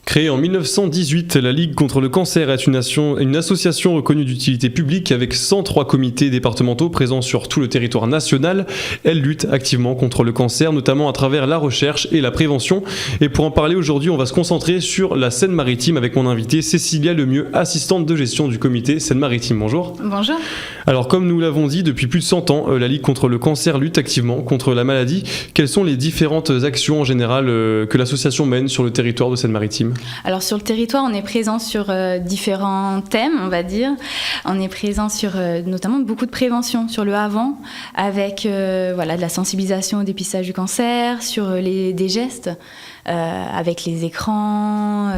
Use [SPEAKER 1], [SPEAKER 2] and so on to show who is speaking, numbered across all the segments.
[SPEAKER 1] Créée en 1918, la Ligue contre le cancer est une association reconnue d'utilité publique avec 103 comités départementaux présents sur tout le territoire national. Elle lutte activement contre le cancer, notamment à travers la recherche et la prévention. Et pour en parler aujourd'hui, on va se concentrer sur la Seine-Maritime avec mon invitée Cécilia Lemieux, assistante de gestion du comité Seine-Maritime. Bonjour.
[SPEAKER 2] Bonjour.
[SPEAKER 1] Alors comme nous l'avons dit, depuis plus de 100 ans, la Ligue contre le cancer lutte activement contre la maladie. Quelles sont les différentes actions en général que l'association mène sur le territoire de Seine-Maritime ?
[SPEAKER 2] Alors sur le territoire, on est présent sur différents thèmes, on va dire. On est présent sur notamment beaucoup de prévention sur le avant, avec de la sensibilisation au dépistage du cancer, sur des gestes, avec les écrans.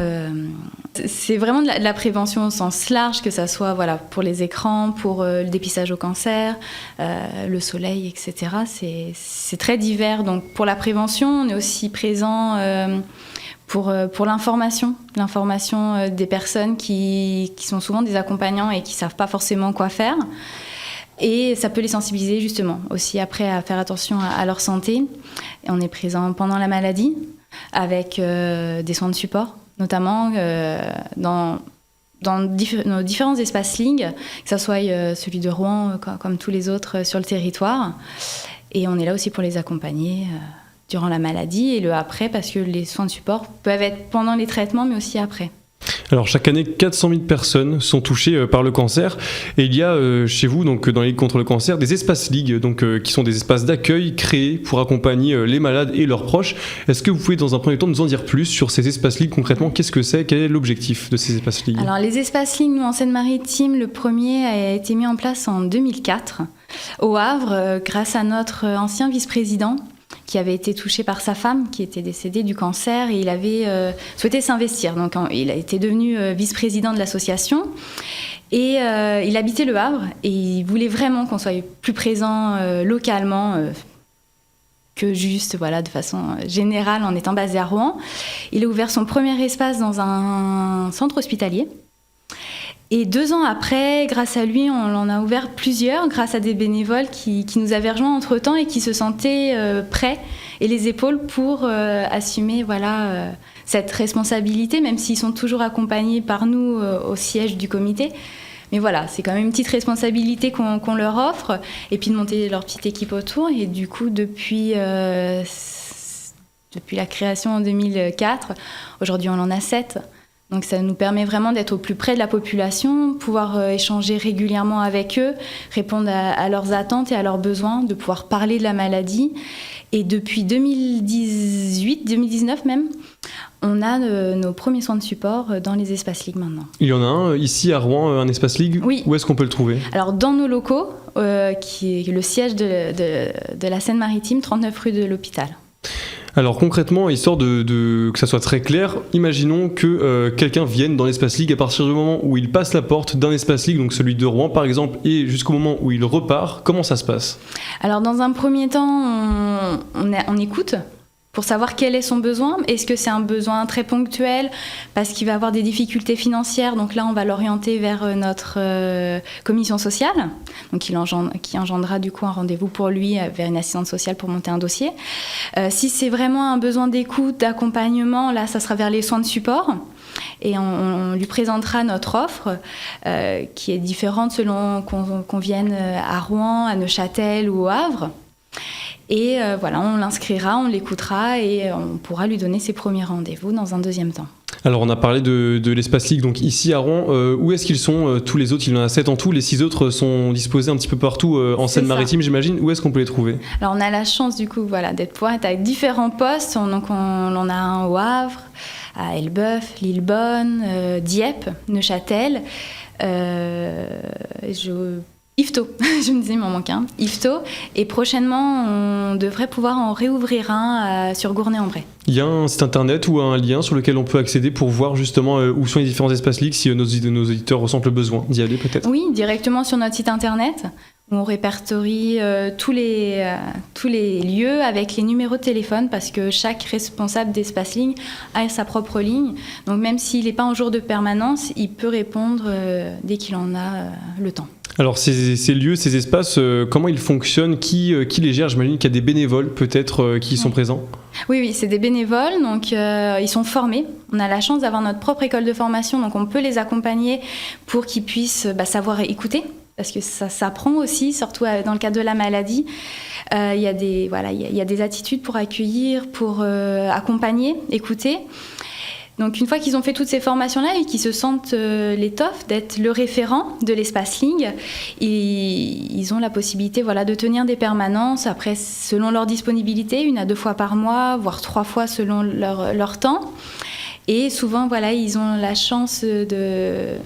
[SPEAKER 2] C'est vraiment de la prévention au sens large, que ça soit pour les écrans, pour le dépistage au cancer, le soleil, etc. C'est très divers. Donc pour la prévention, on est aussi présent pour l'information des personnes qui sont souvent des accompagnants et qui ne savent pas forcément quoi faire. Et ça peut les sensibiliser justement aussi après à faire attention à leur santé. Et on est présent pendant la maladie avec des soins de support, notamment dans nos différents espaces Ligue, que ce soit celui de Rouen comme tous les autres sur le territoire. Et on est là aussi pour les accompagner durant la maladie et le après, parce que les soins de support peuvent être pendant les traitements, mais aussi après.
[SPEAKER 1] Alors chaque année, 400 000 personnes sont touchées par le cancer et il y a chez vous, donc dans la Ligue contre le cancer, des espaces Ligue, qui sont des espaces d'accueil créés pour accompagner les malades et leurs proches. Est-ce que vous pouvez dans un premier temps nous en dire plus sur ces espaces Ligue concrètement? Qu'est-ce que c'est? Quel est l'objectif de ces espaces Ligue?
[SPEAKER 2] Alors les espaces Ligue, nous en Seine-Maritime, le premier a été mis en place en 2004 au Havre grâce à notre ancien vice-président qui avait été touché par sa femme, qui était décédée du cancer, et il avait souhaité s'investir. Donc, il a été devenu vice-président de l'association, et il habitait le Havre, et il voulait vraiment qu'on soit plus présent localement, que juste, de façon générale, en étant basé à Rouen. Il a ouvert son premier espace dans un centre hospitalier. Et 2 ans après, grâce à lui, on en a ouvert plusieurs, grâce à des bénévoles qui nous avaient rejoints entre-temps et qui se sentaient prêts et les épaules pour assumer cette responsabilité, même s'ils sont toujours accompagnés par nous au siège du comité. Mais c'est quand même une petite responsabilité qu'on leur offre, et puis de monter leur petite équipe autour. Et du coup, depuis la création en 2004, aujourd'hui on en a 7. Donc ça nous permet vraiment d'être au plus près de la population, pouvoir échanger régulièrement avec eux, répondre à leurs attentes et à leurs besoins, de pouvoir parler de la maladie. Et depuis 2018-2019 même, on a nos premiers soins de support dans les espaces Ligue maintenant.
[SPEAKER 1] Il y en a un ici à Rouen, un espace Ligue. Oui. Où est-ce qu'on peut le trouver? Alors
[SPEAKER 2] dans nos locaux, qui est le siège de la Seine-Maritime, 39 rue de l'Hôpital.
[SPEAKER 1] Alors concrètement, histoire que ça soit très clair, imaginons que quelqu'un vienne dans l'espace Ligue à partir du moment où il passe la porte d'un espace Ligue, donc celui de Rouen par exemple, et jusqu'au moment où il repart. Comment ça se passe? Alors
[SPEAKER 2] dans un premier temps, on écoute pour savoir quel est son besoin. Est-ce que c'est un besoin très ponctuel parce qu'il va avoir des difficultés financières? Donc là, on va l'orienter vers notre commission sociale, donc qui engendrera du coup un rendez-vous pour lui vers une assistante sociale pour monter un dossier. Si c'est vraiment un besoin d'écoute, d'accompagnement, là, ça sera vers les soins de support. Et on lui présentera notre offre qui est différente selon qu'on vienne à Rouen, à Neuchâtel ou au Havre. Et on l'inscrira, on l'écoutera et on pourra lui donner ses premiers rendez-vous dans un deuxième temps.
[SPEAKER 1] Alors on a parlé de l'espace Ligue, donc ici à Rouen, où est-ce qu'ils sont tous les autres? Il y en a 7 en tout, les 6 autres sont disposés un petit peu partout en Seine-Maritime, j'imagine. Où est-ce qu'on peut les trouver? Alors
[SPEAKER 2] on a la chance du coup d'être avec différents postes, donc on en a un au Havre, à Elbeuf, Lillebonne, Dieppe, Neuchâtel, Yvetot, je me disais, il m'en manque un. Yvetot, et prochainement, on devrait pouvoir en réouvrir un sur Gournay-en-Bray.
[SPEAKER 1] Il y a un site internet ou un lien sur lequel on peut accéder pour voir justement où sont les différents espaces Ligue, si nos auditeurs ressentent le besoin d'y aller peut-être?
[SPEAKER 2] Oui, directement sur notre site internet, où on répertorie tous les lieux avec les numéros de téléphone, parce que chaque responsable d'espace Ligue a sa propre ligne. Donc même s'il n'est pas en jour de permanence, il peut répondre dès qu'il en a le temps.
[SPEAKER 1] Alors ces lieux, ces espaces, comment ils fonctionnent, qui les gère? J'imagine qu'il y a des bénévoles peut-être qui sont présents.
[SPEAKER 2] Oui, c'est des bénévoles, donc ils sont formés. On a la chance d'avoir notre propre école de formation, donc on peut les accompagner pour qu'ils puissent savoir écouter, parce que ça s'apprend aussi, surtout dans le cadre de la maladie. Il y a des attitudes pour accueillir, pour accompagner, écouter. Donc une fois qu'ils ont fait toutes ces formations-là et qu'ils se sentent l'étoffe d'être le référent de l'espace Ligue, ils ont la possibilité de tenir des permanences, après selon leur disponibilité, 1 à 2 fois par mois, voire 3 fois selon leur temps. Et souvent, ils ont la chance de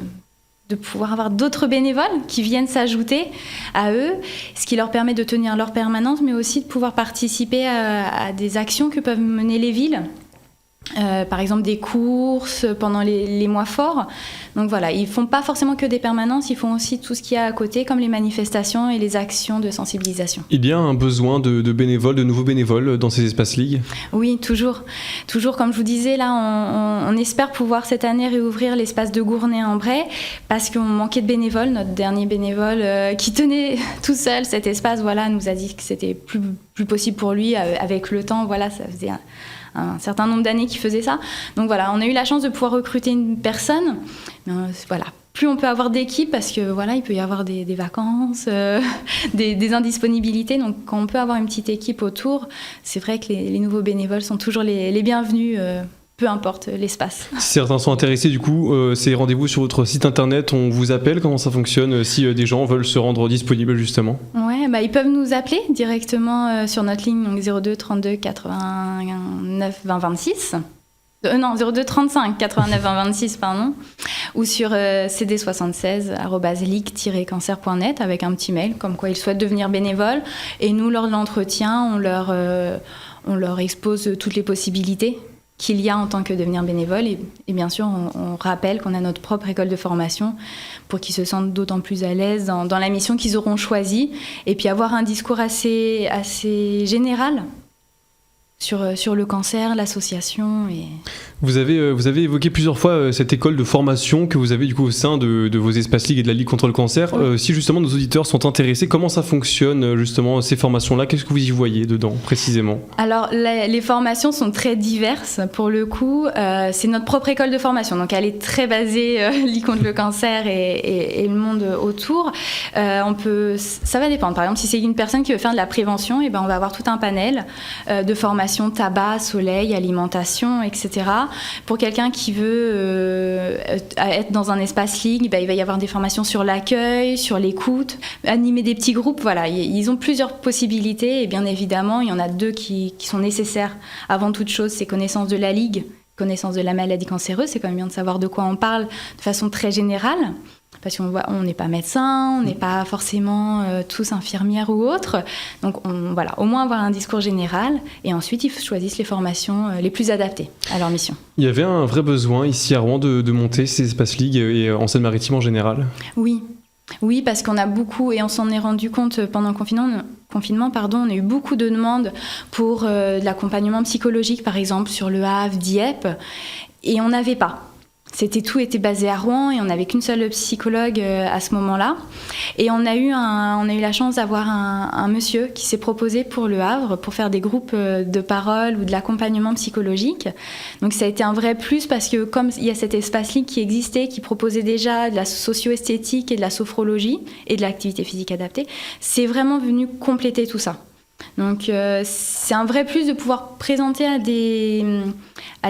[SPEAKER 2] pouvoir avoir d'autres bénévoles qui viennent s'ajouter à eux, ce qui leur permet de tenir leur permanence, mais aussi de pouvoir participer à des actions que peuvent mener les villes. Par exemple des courses pendant les mois forts. Donc ils ne font pas forcément que des permanences, ils font aussi tout ce qu'il y a à côté, comme les manifestations et les actions de sensibilisation.
[SPEAKER 1] Il y a un besoin de bénévoles, de nouveaux bénévoles dans ces espaces Ligue?
[SPEAKER 2] Oui, toujours. Toujours, comme je vous disais, là, on espère pouvoir cette année réouvrir l'espace de Gournay-en-Bray, parce qu'on manquait de bénévoles. Notre dernier bénévole qui tenait tout seul cet espace, nous a dit que c'était plus possible pour lui avec le temps. Ça faisait un certain nombre d'années qu'il faisait ça. Donc on a eu la chance de pouvoir recruter une personne. Plus on peut avoir d'équipes, parce que il peut y avoir des vacances, des indisponibilités. Donc quand on peut avoir une petite équipe autour, c'est vrai que les nouveaux bénévoles sont toujours les bienvenus, peu importe l'espace.
[SPEAKER 1] Si certains sont intéressés, du coup, c'est rendez-vous sur votre site internet, on vous appelle, comment ça fonctionne si des gens veulent se rendre disponibles justement?
[SPEAKER 2] Ils peuvent nous appeler directement sur notre ligne, donc 02 32 89 20 26. 02 35 89 20 26, pardon, ou sur cd76@ligue-cancer.net avec un petit mail comme quoi ils souhaitent devenir bénévoles, et nous, lors de l'entretien, on leur expose toutes les possibilités qu'il y a en tant que devenir bénévole, et bien sûr on rappelle qu'on a notre propre école de formation pour qu'ils se sentent d'autant plus à l'aise dans la mission qu'ils auront choisie, et puis avoir un discours assez général sur le cancer, l'association.
[SPEAKER 1] Vous avez évoqué plusieurs fois cette école de formation que vous avez du coup au sein de vos espaces Ligue et de la Ligue contre le cancer. Oui. Si justement nos auditeurs sont intéressés, comment ça fonctionne justement ces formations-là? Qu'est-ce que vous y voyez dedans précisément? Alors
[SPEAKER 2] les formations sont très diverses pour le coup. C'est notre propre école de formation, donc elle est très basée Ligue contre le cancer et le monde autour. Ça va dépendre. Par exemple, si c'est une personne qui veut faire de la prévention, on va avoir tout un panel de formation tabac, soleil, alimentation, etc. Pour quelqu'un qui veut être dans un espace Ligue, il va y avoir des formations sur l'accueil, sur l'écoute, animer des petits groupes. Ils ont plusieurs possibilités, et bien évidemment, il y en a 2 qui sont nécessaires. Avant toute chose, c'est connaissance de la Ligue, connaissance de la maladie cancéreuse. C'est quand même bien de savoir de quoi on parle de façon très générale, parce qu'on n'est pas médecin, on n'est pas forcément tous infirmières ou autres. Donc au moins avoir un discours général, et ensuite ils choisissent les formations les plus adaptées à leur mission.
[SPEAKER 1] Il y avait un vrai besoin ici à Rouen de monter ces espaces Ligue et en Seine-Maritime en général?
[SPEAKER 2] Oui, parce qu'on a beaucoup, et on s'en est rendu compte pendant le confinement, on a eu beaucoup de demandes pour de l'accompagnement psychologique, par exemple, sur Le Havre, Dieppe, et on n'avait pas. Tout était basé à Rouen, et on n'avait qu'une seule psychologue à ce moment-là. Et on a eu la chance d'avoir un monsieur qui s'est proposé pour Le Havre pour faire des groupes de parole ou de l'accompagnement psychologique. Donc ça a été un vrai plus, parce que comme il y a cet espace Ligue qui existait, qui proposait déjà de la socio-esthétique et de la sophrologie et de l'activité physique adaptée, c'est vraiment venu compléter tout ça. Donc c'est un vrai plus de pouvoir présenter à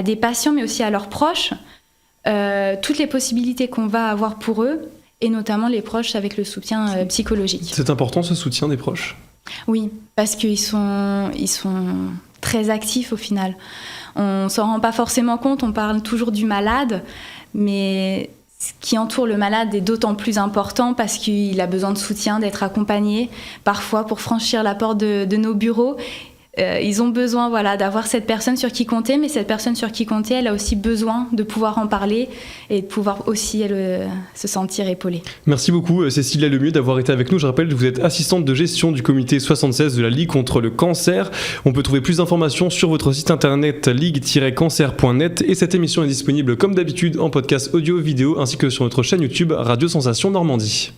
[SPEAKER 2] des patients, mais aussi à leurs proches, toutes les possibilités qu'on va avoir pour eux, et notamment les proches avec le soutien psychologique.
[SPEAKER 1] C'est important, ce soutien des proches?
[SPEAKER 2] Oui, parce qu'ils sont très actifs au final. On ne s'en rend pas forcément compte, on parle toujours du malade, mais ce qui entoure le malade est d'autant plus important, parce qu'il a besoin de soutien, d'être accompagné, parfois pour franchir la porte de nos bureaux. Ils ont besoin d'avoir cette personne sur qui compter, mais cette personne sur qui compter, elle a aussi besoin de pouvoir en parler et de pouvoir aussi se sentir épaulée.
[SPEAKER 1] Merci beaucoup Cécilia Lemieux d'avoir été avec nous. Je rappelle que vous êtes assistante de gestion du comité 76 de la Ligue contre le cancer. On peut trouver plus d'informations sur votre site internet ligue-cancer.net, et cette émission est disponible comme d'habitude en podcast audio, vidéo, ainsi que sur notre chaîne YouTube Radio Sensation Normandie.